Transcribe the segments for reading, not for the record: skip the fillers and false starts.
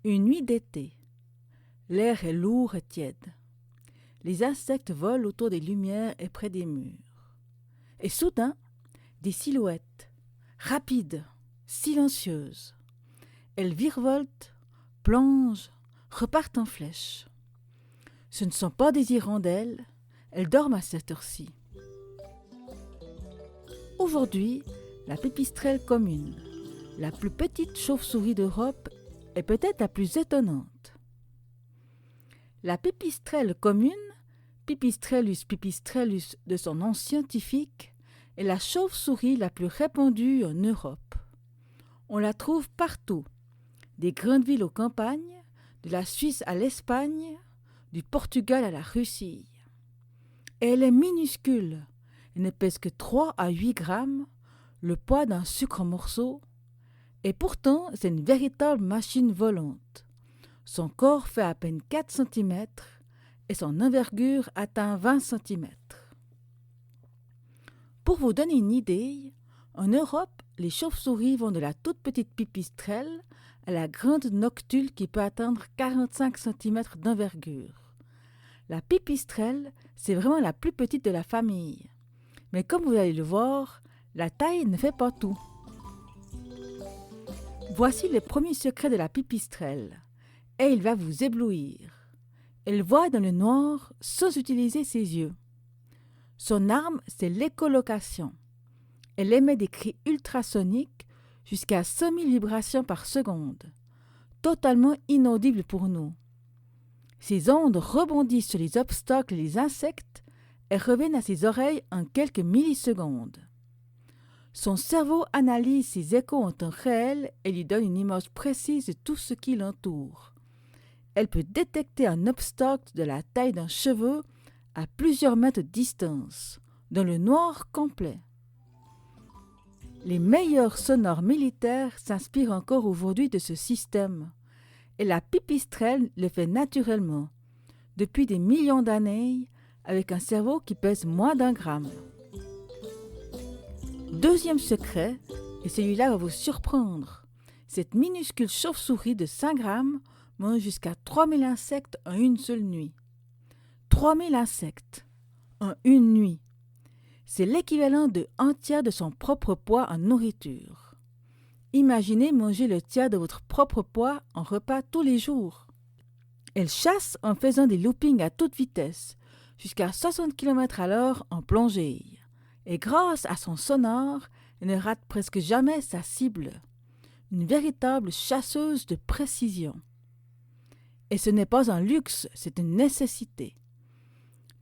Une nuit d'été. L'air est lourd et tiède. Les insectes volent autour des lumières et près des murs. Et soudain, des silhouettes, rapides, silencieuses. Elles virevoltent, plongent, repartent en flèche. Ce ne sont pas des hirondelles, elles dorment à cette heure-ci. Aujourd'hui, la pipistrelle commune, la plus petite chauve-souris d'Europe, est peut-être la plus étonnante. La pipistrelle commune, Pipistrellus pipistrellus de son nom scientifique, est la chauve-souris la plus répandue en Europe. On la trouve partout, des grandes villes aux campagnes, de la Suisse à l'Espagne, du Portugal à la Russie. Et elle est minuscule, elle ne pèse que 3 à 8 grammes, le poids d'un sucre en morceaux, et pourtant c'est une véritable machine volante. Son corps fait à peine 4 cm et son envergure atteint 20 cm. Pour vous donner une idée, en Europe, les chauves-souris vont de la toute petite pipistrelle à la grande noctule qui peut atteindre 45 cm d'envergure. La pipistrelle, c'est vraiment la plus petite de la famille. Mais comme vous allez le voir, la taille ne fait pas tout. Voici le premier secret de la pipistrelle, et il va vous éblouir. Elle voit dans le noir sans utiliser ses yeux. Son arme, c'est l'écholocation. Elle émet des cris ultrasoniques jusqu'à 100 000 vibrations par seconde, totalement inaudibles pour nous. Ces ondes rebondissent sur les obstacles et les insectes et reviennent à ses oreilles en quelques millisecondes. Son cerveau analyse ces échos en temps réel et lui donne une image précise de tout ce qui l'entoure. Elle peut détecter un obstacle de la taille d'un cheveu à plusieurs mètres de distance, dans le noir complet. Les meilleurs sonars militaires s'inspirent encore aujourd'hui de ce système, et la pipistrelle le fait naturellement, depuis des millions d'années, avec un cerveau qui pèse moins d'1 gramme. Deuxième secret, et celui-là va vous surprendre, cette minuscule chauve-souris de 5 grammes mange jusqu'à 3000 insectes en une seule nuit. 3000 insectes en une nuit. C'est l'équivalent de un tiers de son propre poids en nourriture. Imaginez manger le tiers de votre propre poids en repas tous les jours. Elle chasse en faisant des loopings à toute vitesse, jusqu'à 60 km/h en plongée. Et grâce à son sonar, elle ne rate presque jamais sa cible. Une véritable chasseuse de précision. Et ce n'est pas un luxe, c'est une nécessité.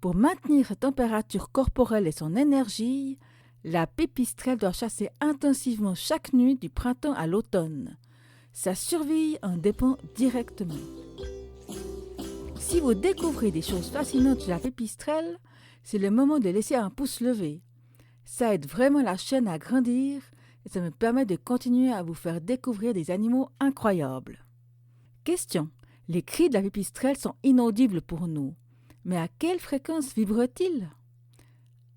Pour maintenir sa température corporelle et son énergie, la pipistrelle doit chasser intensivement chaque nuit du printemps à l'automne. Sa survie en dépend directement. Si vous découvrez des choses fascinantes sur la pipistrelle, c'est le moment de laisser un pouce levé. Ça aide vraiment la chaîne à grandir et ça me permet de continuer à vous faire découvrir des animaux incroyables. Question. Les cris de la pipistrelle sont inaudibles pour nous. Mais à quelle fréquence vibrent-ils?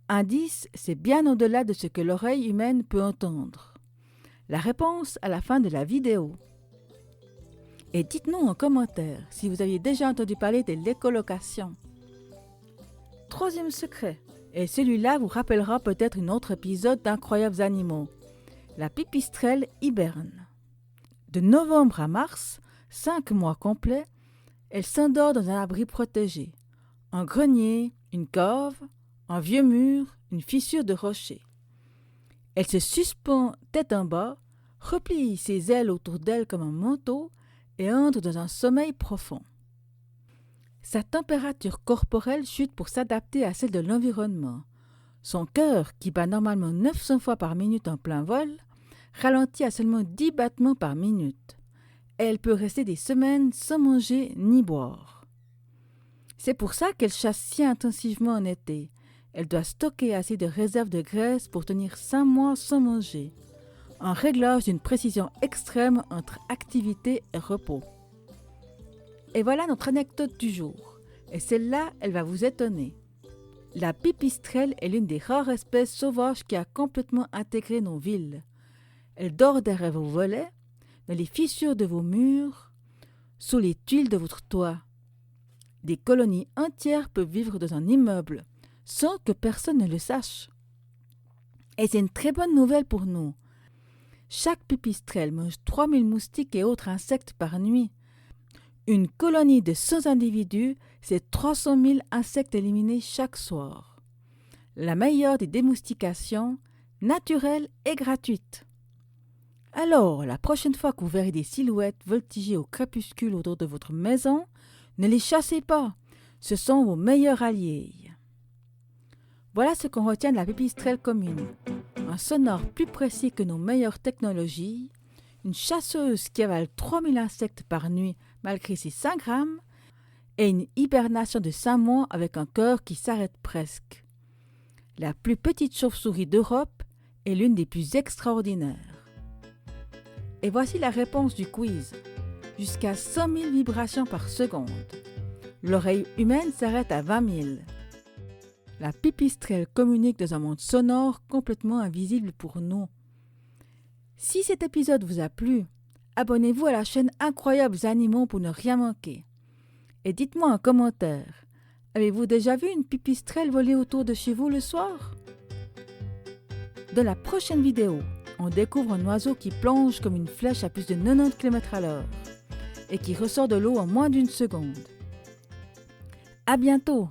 Indice, c'est bien au-delà de ce que l'oreille humaine peut entendre. La réponse à la fin de la vidéo. Et dites-nous en commentaire si vous aviez déjà entendu parler de l'écholocation. Troisième secret, et celui-là vous rappellera peut-être un autre épisode d'Incroyables animaux. La pipistrelle hiberne. De novembre à mars, 5 mois complets, elle s'endort dans un abri protégé. Un grenier, une cave, un vieux mur, une fissure de rocher. Elle se suspend tête en bas, replie ses ailes autour d'elle comme un manteau et entre dans un sommeil profond. Sa température corporelle chute pour s'adapter à celle de l'environnement. Son cœur, qui bat normalement 900 fois par minute en plein vol, ralentit à seulement 10 battements par minute. Elle peut rester des semaines sans manger ni boire. C'est pour ça qu'elle chasse si intensivement en été. Elle doit stocker assez de réserves de graisse pour tenir 5 mois sans manger. Un réglage d'une précision extrême entre activité et repos. Et voilà notre anecdote du jour. Et celle-là, elle va vous étonner. La pipistrelle est l'une des rares espèces sauvages qui a complètement intégré nos villes. Elle dort derrière vos volets, dans les fissures de vos murs. sous les tuiles de votre toit. Des colonies entières peuvent vivre dans un immeuble sans que personne ne le sache. Et c'est une très bonne nouvelle pour nous. Chaque pipistrelle mange 3000 moustiques et autres insectes par nuit. Une colonie de 100 individus, c'est 300 000 insectes éliminés chaque soir. La meilleure des démoustications, naturelle et gratuite. Alors, la prochaine fois que vous verrez des silhouettes voltiger au crépuscule autour de votre maison, ne les chassez pas, ce sont vos meilleurs alliés. Voilà ce qu'on retient de la pipistrelle commune. Un sonore plus précis que nos meilleures technologies, une chasseuse qui avale 3000 insectes par nuit malgré ses 5 grammes, et une hibernation de 5 mois avec un cœur qui s'arrête presque. La plus petite chauve-souris d'Europe est l'une des plus extraordinaires. Et voici la réponse du quiz. Jusqu'à 100 000 vibrations par seconde. L'oreille humaine s'arrête à 20 000. La pipistrelle communique dans un monde sonore complètement invisible pour nous. Si cet épisode vous a plu, abonnez-vous à la chaîne Incroyables Animaux pour ne rien manquer. Et dites-moi en commentaire, avez-vous déjà vu une pipistrelle voler autour de chez vous le soir? Dans la prochaine vidéo, on découvre un oiseau qui plonge comme une flèche à plus de 90 km/h et qui ressort de l'eau en moins d'1 seconde. À bientôt!